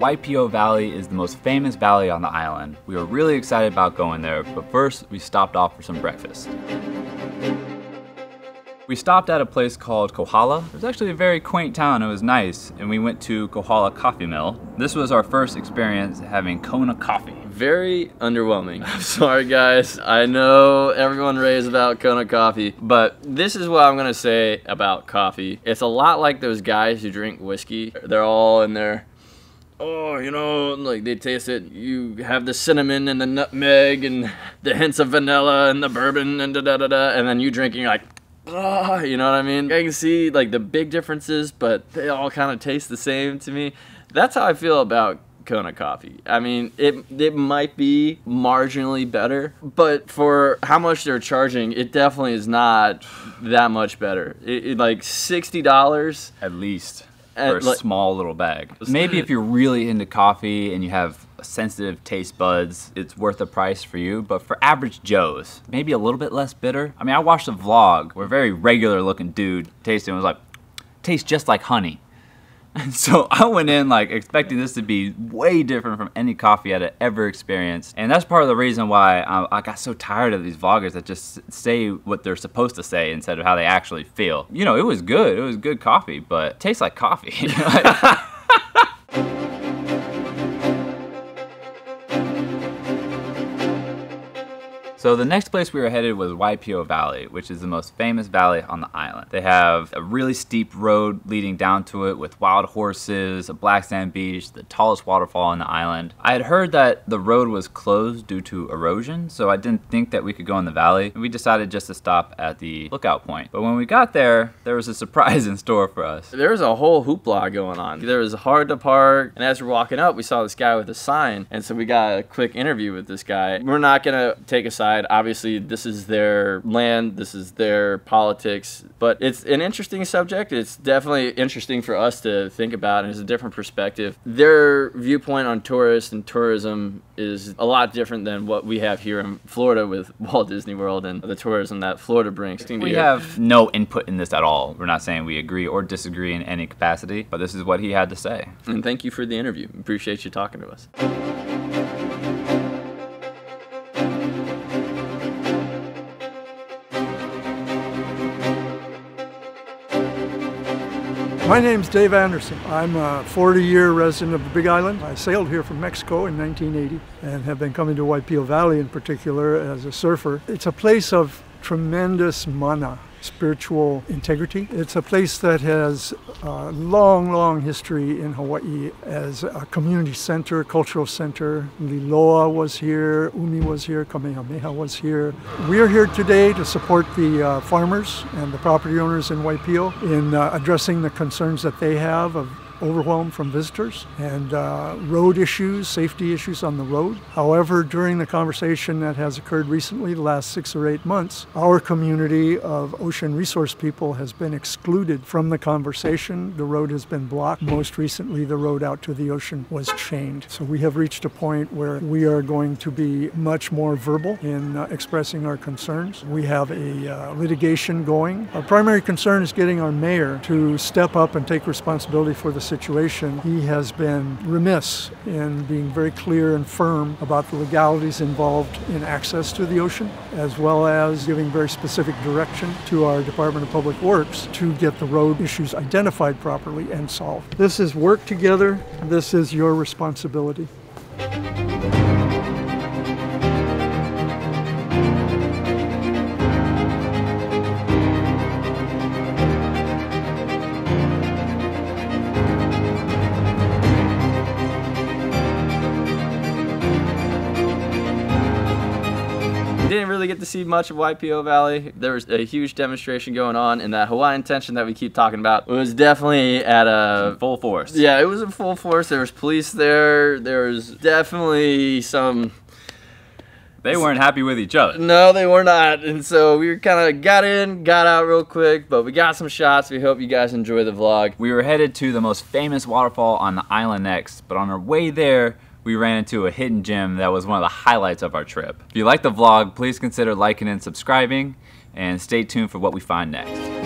Waipio Valley is the most famous valley on the island. We were really excited about going there, but first we stopped off for some breakfast. We stopped at a place called Kohala. It was actually a very quaint town, it was nice, and we went to Kohala Coffee Mill. This was our first experience having Kohala Coffee. Very underwhelming. I'm sorry guys, I know everyone raves about Kohala Coffee, but this is what I'm gonna say about coffee. It's a lot like those guys who drink whiskey. They're all in there, oh, you know, like they taste it. You have the cinnamon and the nutmeg and the hints of vanilla and the bourbon and da-da-da-da, and then you drink and you're like, oh, you know what I mean? I can see like the big differences, but they all kind of taste the same to me. That's how I feel about Kohala Coffee. I mean, it might be marginally better, but for how much they're charging, it definitely is not that much better. Like $60 at least. For a small little bag. Maybe if you're really into coffee and you have sensitive taste buds, it's worth the price for you, but for average Joes, maybe a little bit less bitter. I mean, I watched a vlog where a very regular looking dude tasted and was like, tastes just like honey. And so I went in like expecting this to be way different from any coffee I'd ever experienced. And that's part of the reason why I got so tired of these vloggers that just say what they're supposed to say instead of how they actually feel. You know, it was good. It was good coffee, but it tastes like coffee. So the next place we were headed was Waipio Valley, which is the most famous valley on the island. They have a really steep road leading down to it with wild horses, a black sand beach, the tallest waterfall on the island. I had heard that the road was closed due to erosion, so I didn't think that we could go in the valley. We decided just to stop at the lookout point. But when we got there, there was a surprise in store for us. There was a whole hoopla going on. There was hard to park, and as we're walking up, we saw this guy with a sign, and so we got a quick interview with this guy. We're not gonna take a side. Obviously, this is their land, this is their politics, but it's an interesting subject. It's definitely interesting for us to think about, and it's a different perspective. Their viewpoint on tourists and tourism is a lot different than what we have here in Florida with Walt Disney World and the tourism that Florida brings. We have no input in this at all. We're not saying we agree or disagree in any capacity, but this is what he had to say. And thank you for the interview. Appreciate you talking to us. My name's Dave Anderson. I'm a 40-year resident of the Big Island. I sailed here from Mexico in 1980 and have been coming to Waipio Valley in particular as a surfer. It's a place of tremendous mana, spiritual integrity. It's a place that has a long, long history in Hawaii as a community center, cultural center. Liloa was here, Umi was here, Kamehameha was here. We are here today to support the farmers and the property owners in Waipio in addressing the concerns that they have of overwhelm from visitors and road issues, safety issues on the road. However, during the conversation that has occurred recently, the last 6 or 8 months, our community of ocean resource people has been excluded from the conversation. The road has been blocked. Most recently, the road out to the ocean was chained. So we have reached a point where we are going to be much more verbal in expressing our concerns. We have a litigation going. Our primary concern is getting our mayor to step up and take responsibility for the situation. He has been remiss in being very clear and firm about the legalities involved in access to the ocean, as well as giving very specific direction to our Department of Public Works to get the road issues identified properly and solved. This is work together. This is your responsibility. Didn't really get to see much of Waipio Valley. There was a huge demonstration going on, and that Hawaiian tension that we keep talking about was definitely at a full force. Yeah, it was in full force. There was police there. There was definitely some... They weren't happy with each other. No, they were not. And so we kind of got in, got out real quick, but we got some shots. We hope you guys enjoy the vlog. We were headed to the most famous waterfall on the island next, but on our way there, we ran into a hidden gem that was one of the highlights of our trip. If you like the vlog, please consider liking and subscribing, and stay tuned for what we find next.